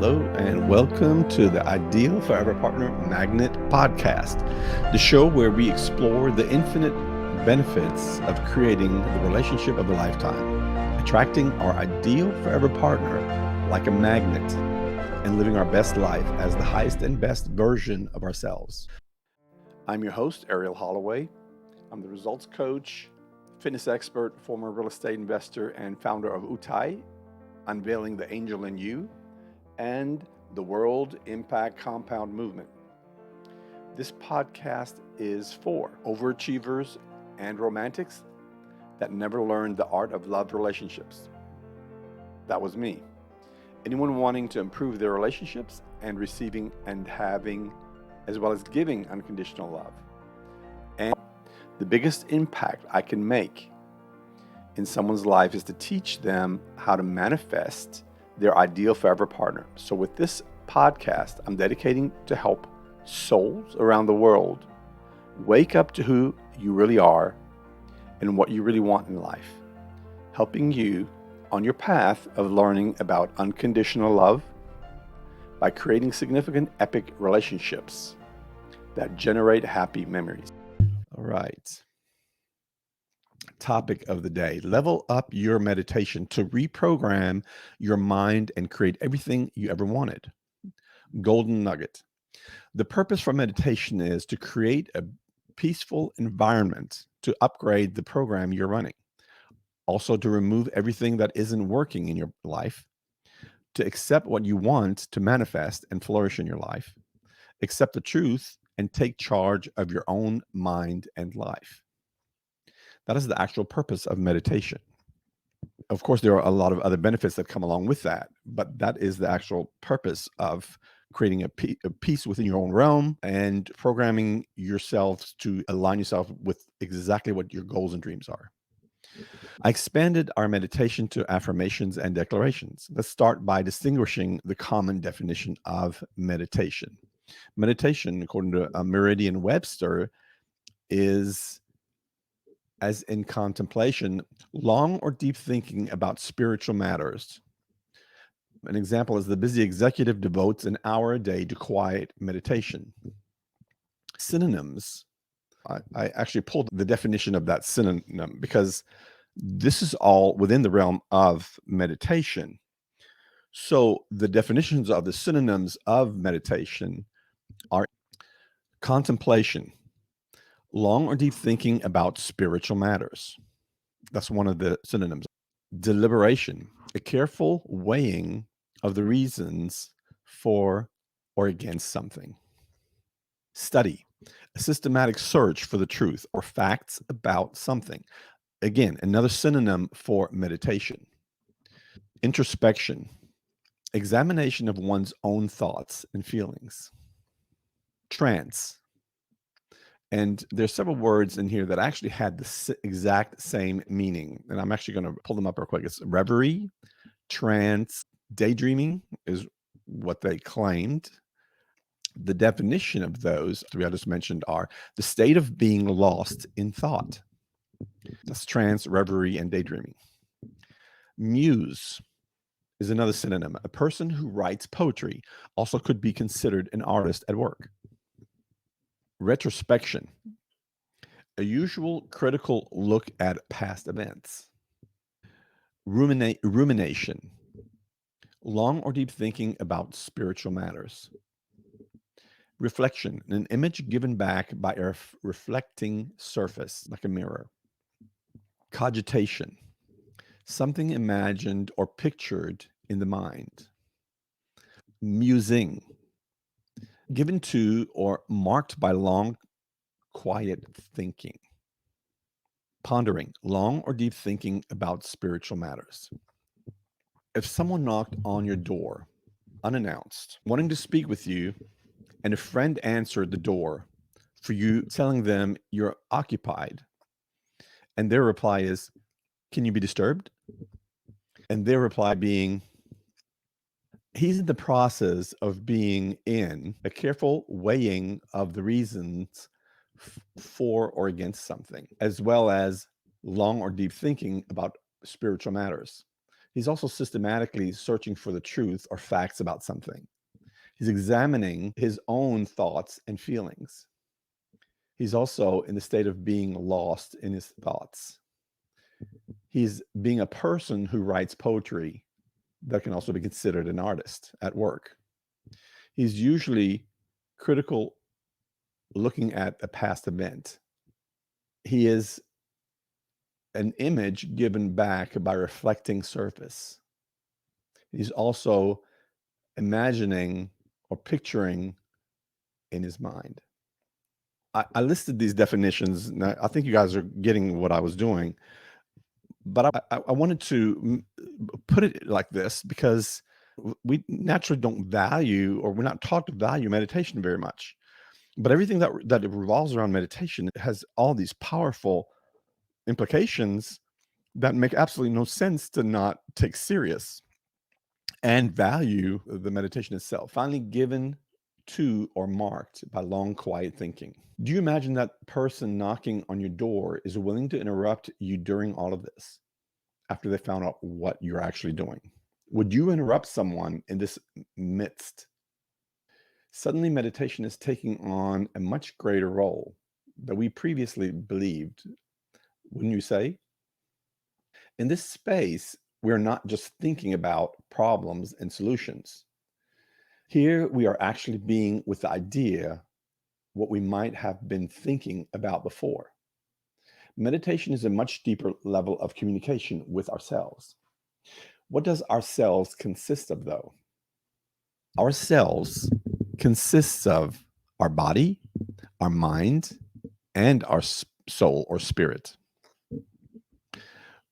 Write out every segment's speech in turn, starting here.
Hello, and welcome to the Ideal Forever Partner Magnet podcast, the show where we explore the infinite benefits of creating the relationship of a lifetime, attracting our ideal forever partner like a magnet, and living our best life as the highest and best version of ourselves. I'm your host, Arell Holloway. I'm the results coach, fitness expert, former real estate investor, and founder of UTAIY, Unveiling the Angel in You, and the World Impact Compound Movement. This podcast is for overachievers and romantics that never learned the art of love relationships. That was me. Anyone wanting to improve their relationships and receiving and having, as well as giving unconditional love. And the biggest impact I can make in someone's life is to teach them how to manifest their ideal forever partner. So with this podcast, I'm dedicating to help souls around the world wake up to who you really are and what you really want in life, helping you on your path of learning about unconditional love by creating significant epic relationships that generate happy memories. All right. Topic of the day: level up your meditation to reprogram your mind and create everything you ever wanted. Golden nugget: the purpose for meditation is to create a peaceful environment to upgrade the program you're running, also to remove everything that isn't working in your life, to accept what you want to manifest and flourish in your life, accept the truth, and take charge of your own mind and life. That is the actual purpose of meditation. Of course, there are a lot of other benefits that come along with that, but that is the actual purpose of creating a peace within your own realm and programming yourself to align yourself with exactly what your goals and dreams are. I expanded our meditation to affirmations and declarations. Let's start by distinguishing the common definition of meditation. Meditation, according to Merriam-Webster, is, as in contemplation, long or deep thinking about spiritual matters. An example is the busy executive devotes an hour a day to quiet meditation. Synonyms. I actually pulled the definition of that synonym because this is all within the realm of meditation. So the definitions of the synonyms of meditation are contemplation, long or deep thinking about spiritual matters. That's one of the synonyms. Deliberation, a careful weighing of the reasons for or against something. Study, a systematic search for the truth or facts about something. Again, another synonym for meditation. Introspection, examination of one's own thoughts and feelings. Trance, and there's several words in here that actually had the exact same meaning, and I'm actually going to pull them up real quick. It's reverie, trance, daydreaming is what they claimed. The definition of those three I just mentioned are the state of being lost in thought. That's trance, reverie, and daydreaming. Muse is another synonym. A person who writes poetry, also could be considered an artist at work. Retrospection, a usual critical look at past events. Rumination, long or deep thinking about spiritual matters. Reflection, an image given back by a reflecting surface, like a mirror. Cogitation, something imagined or pictured in the mind. Musing, given to or marked by long, quiet thinking. Pondering, long or deep thinking about spiritual matters. If someone knocked on your door unannounced, wanting to speak with you, and a friend answered the door for you, telling them you're occupied, and their reply is, "Can you be disturbed?" And their reply being, he's in the process of being in a careful weighing of the reasons for or against something, as well as long or deep thinking about spiritual matters. He's also systematically searching for the truth or facts about something. He's examining his own thoughts and feelings. He's also in the state of being lost in his thoughts. He's being a person who writes poetry that can also be considered an artist at work. He's usually critical, looking at a past event. He is an image given back by reflecting surface. He's also imagining or picturing in his mind. I listed these definitions, and I think you guys are getting what I was doing, but I wanted to put it like this because we naturally don't value, or we're not taught to value meditation very much. But everything that revolves around meditation has all these powerful implications that make absolutely no sense to not take serious and value the meditation itself, finally given to or marked by long, quiet thinking. Do you imagine that person knocking on your door is willing to interrupt you during all of this after they found out what you're actually doing? Would you interrupt someone in this midst? Suddenly, meditation is taking on a much greater role that we previously believed, wouldn't you say? In this space, we're not just thinking about problems and solutions. Here, we are actually being with the idea what we might have been thinking about before. Meditation is a much deeper level of communication with ourselves. What does ourselves consist of, though? Ourselves consists of our body, our mind, and our soul or spirit.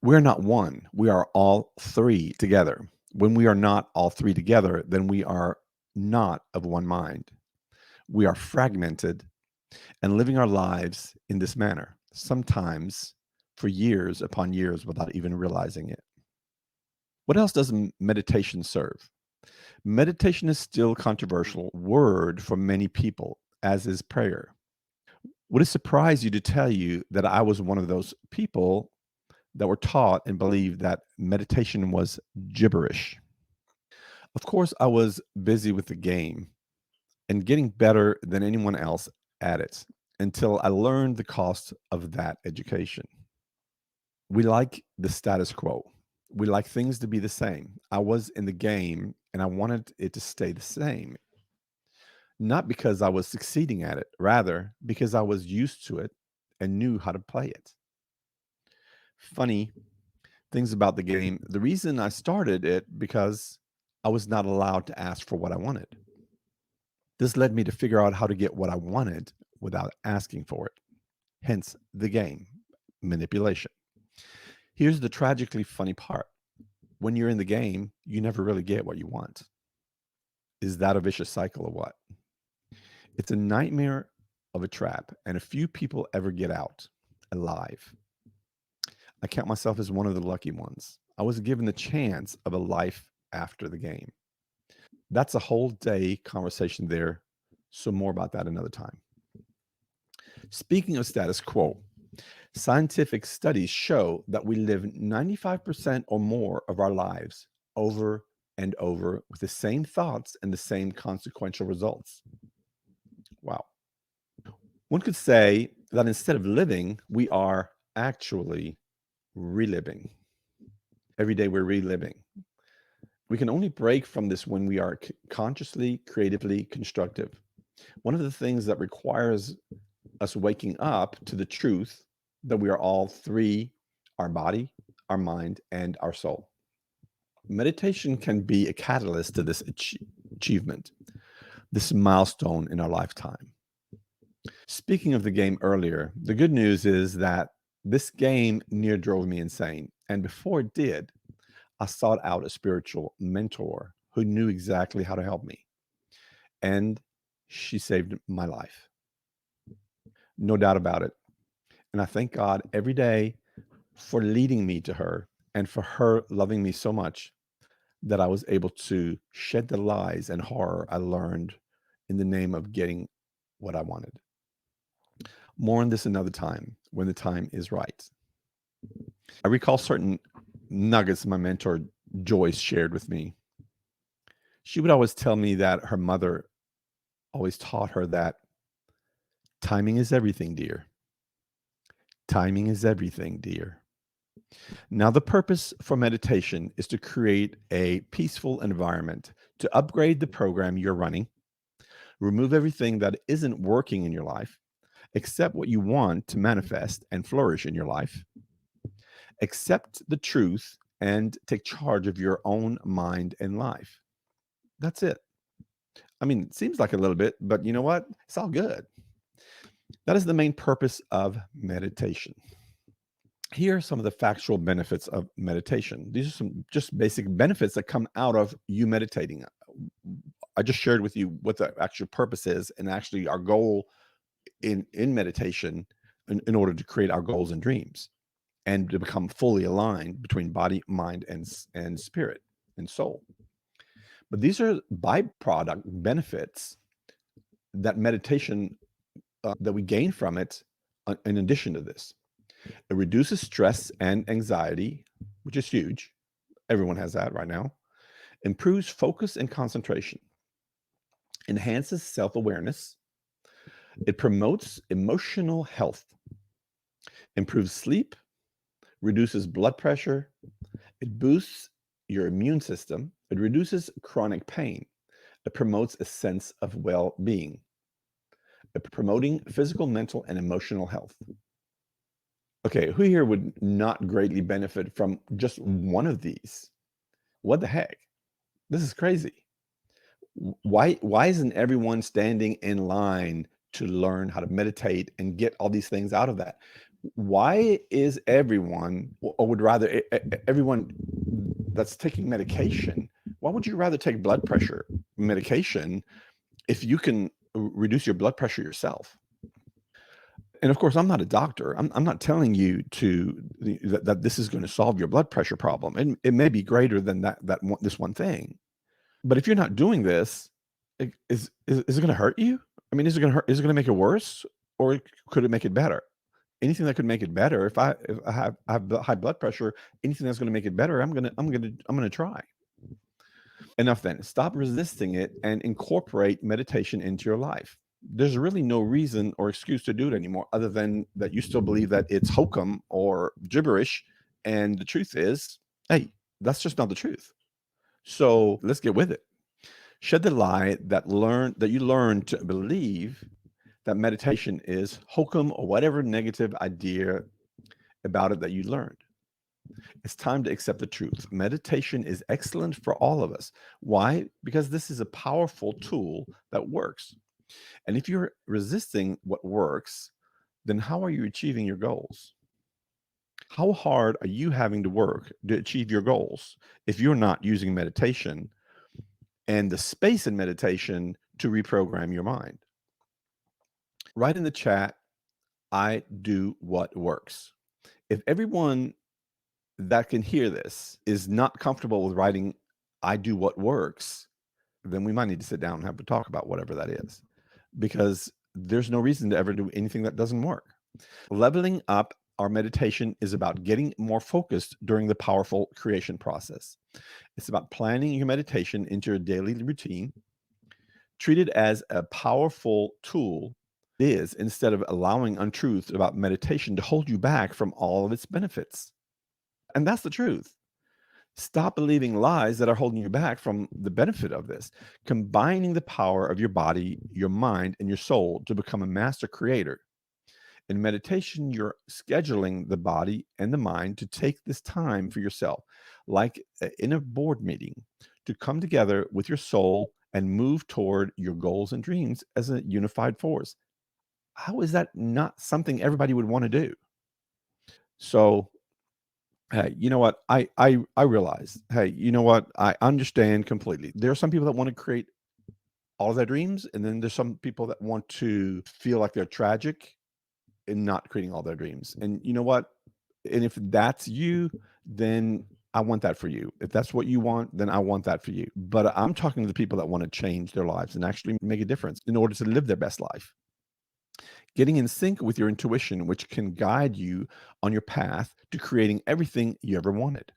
We're not one. We are all three together. When we are not all three together, then we are not of one mind. We are fragmented and living our lives in this manner, sometimes for years upon years without even realizing it. What else does meditation serve? Meditation is still a controversial word for many people, as is prayer. Would it surprise you to tell you that I was one of those people that were taught and believed that meditation was gibberish? Of course, I was busy with the game and getting better than anyone else at it until I learned the cost of that education. We like the status quo. We like things to be the same. I was in the game and I wanted it to stay the same, not because I was succeeding at it, rather because I was used to it and knew how to play it. Funny things about the game. The reason I started it because I was not allowed to ask for what I wanted. This led me to figure out how to get what I wanted without asking for it. Hence the game, manipulation. Here's the tragically funny part. When you're in the game, you never really get what you want. Is that a vicious cycle or what? It's a nightmare of a trap, and a few people ever get out alive. I count myself as one of the lucky ones. I was given the chance of a life after the game. That's a whole day conversation there. So, more about that another time. Speaking of status quo, scientific studies show that we live 95% or more of our lives over and over with the same thoughts and the same consequential results. Wow. One could say that instead of living, we are actually reliving. Every day we're reliving. We can only break from this when we are consciously, creatively constructive. One of the things that requires us waking up to the truth that we are all three: our body, our mind, and our soul. Meditation can be a catalyst to this achievement, this milestone in our lifetime. Speaking of the game earlier, the good news is that this game near drove me insane. And before it did, I sought out a spiritual mentor who knew exactly how to help me. And she saved my life. No doubt about it. And I thank God every day for leading me to her and for her loving me so much that I was able to shed the lies and horror I learned in the name of getting what I wanted. More on this another time when the time is right. I recall certain nuggets my mentor Joyce shared with me. She would always tell me that her mother always taught her that timing is everything, dear. Timing is everything, dear. Now, the purpose for meditation is to create a peaceful environment, to upgrade the program you're running, remove everything that isn't working in your life, accept what you want to manifest and flourish in your life, accept the truth, and take charge of your own mind and life. That's it. I mean, it seems like a little bit, but you know what? It's all good. That is the main purpose of meditation. Here are some of the factual benefits of meditation. These are some just basic benefits that come out of you meditating. I just shared with you what the actual purpose is and actually our goal in meditation in order to create our goals and dreams and to become fully aligned between body, mind, and spirit and soul. But these are byproduct benefits that meditation that we gain from it in addition to this. It reduces stress and anxiety, which is huge. Everyone has that right now. Improves focus and concentration. Enhances self awareness. It promotes emotional health. Improves sleep. Reduces blood pressure. It boosts your immune system. It reduces chronic pain. It promotes a sense of well being. Promoting physical, mental, and emotional health. Okay, who here would not greatly benefit from just one of these? What the heck? This is crazy. Why isn't everyone standing in line to learn how to meditate and get all these things out of that? Why is everyone, or would rather everyone that's taking medication, why would you rather take blood pressure medication if you can reduce your blood pressure yourself? And of course, I'm not a doctor. I'm not telling you that this is going to solve your blood pressure problem. And it may be greater than this one thing. But if you're not doing this, is it going to hurt you? I mean, is it going to hurt? Is it going to make it worse, or could it make it better? Anything that could make it better. If I have high blood pressure, anything that's going to make it better, I'm gonna try. Enough then. Stop resisting it and incorporate meditation into your life. There's really no reason or excuse to do it anymore, other than that you still believe that it's hokum or gibberish. And the truth is, hey, that's just not the truth. So let's get with it. Shed the lie that you learn to believe that meditation is hokum or whatever negative idea about it that you learned. It's time to accept the truth. Meditation is excellent for all of us. Why? Because this is a powerful tool that works. And if you're resisting what works, then how are you achieving your goals? How hard are you having to work to achieve your goals if you're not using meditation and the space in meditation to reprogram your mind? Write in the chat, I do what works. If everyone that can hear this is not comfortable with writing, I do what works, then we might need to sit down and have a talk about whatever that is, because there's no reason to ever do anything that doesn't work. Leveling up our meditation is about getting more focused during the powerful creation process. It's about planning your meditation into your daily routine. Treat it as a powerful tool it is, instead of allowing untruths about meditation to hold you back from all of its benefits. And that's the truth. Stop believing lies that are holding you back from the benefit of this. Combining the power of your body, your mind, and your soul to become a master creator. In meditation, you're scheduling the body and the mind to take this time for yourself, like in a board meeting, to come together with your soul and move toward your goals and dreams as a unified force. How is that not something everybody would want to do? So, hey, you know what? I realize, hey, you know what? I understand completely. There are some people that want to create all of their dreams, and then there's some people that want to feel like they're tragic in not creating all their dreams. And you know what? And if that's you, then I want that for you. If that's what you want, then I want that for you. But I'm talking to the people that want to change their lives and actually make a difference in order to live their best life. Getting in sync with your intuition, which can guide you on your path to creating everything you ever wanted.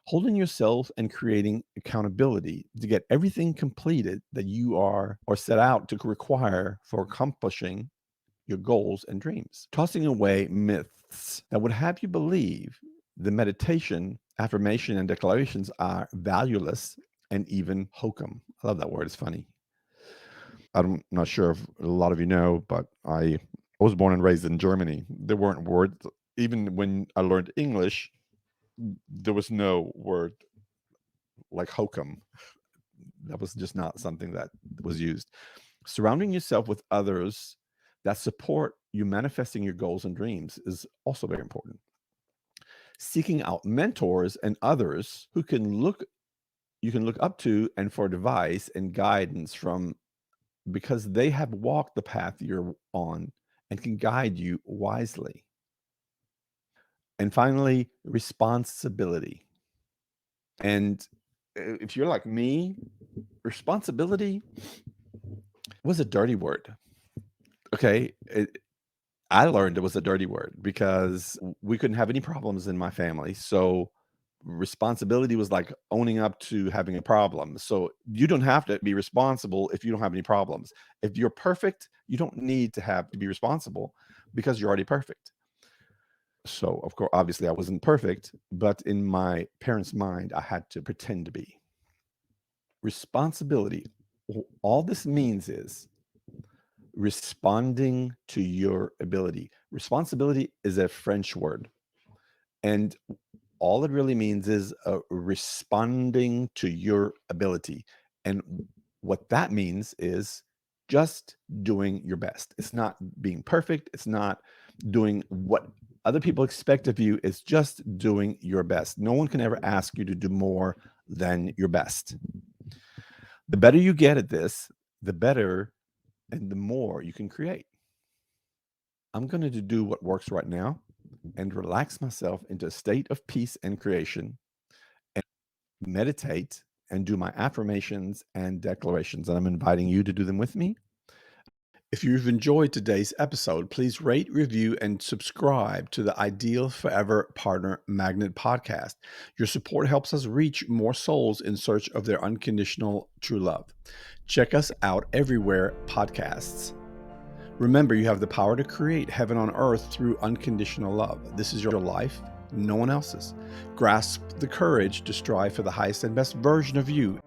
Holding yourself and creating accountability to get everything completed that you are or set out to require for accomplishing your goals and dreams. Tossing away myths that would have you believe the meditation, affirmation, and declarations are valueless and even hokum. I love that word. It's funny. I'm not sure if a lot of you know, but I was born and raised in Germany. There weren't words, even when I learned English, there was no word like hokum. That was just not something that was used. Surrounding yourself with others that support you manifesting your goals and dreams is also very important. Seeking out mentors and others who can look you can look up to and for advice and guidance from, because they have walked the path you're on and can guide you wisely. And finally, responsibility. And if you're like me, responsibility was a dirty word. Okay. I learned it was a dirty word because we couldn't have any problems in my family. So responsibility was like owning up to having a problem. So you don't have to be responsible if you don't have any problems. If you're perfect, you don't need to have to be responsible because you're already perfect. So, of course, obviously I wasn't perfect, but in my parents' mind, I had to pretend to be. Responsibility, all this means is responding to your ability. Responsibility is a French word, and all it really means is responding to your ability. And what that means is just doing your best. It's not being perfect. It's not doing what other people expect of you. It's just doing your best. No one can ever ask you to do more than your best. The better you get at this, the better and the more you can create. I'm going to do what works right now and relax myself into a state of peace and creation, and meditate and do my affirmations and declarations. And I'm inviting you to do them with me. If you've enjoyed today's episode, please rate, review, and subscribe to the Ideal Forever Partner Magnet podcast. Your support helps us reach more souls in search of their unconditional true love. Check us out everywhere podcasts. Remember, you have the power to create heaven on earth through unconditional love. This is your life, no one else's. Grasp the courage to strive for the highest and best version of you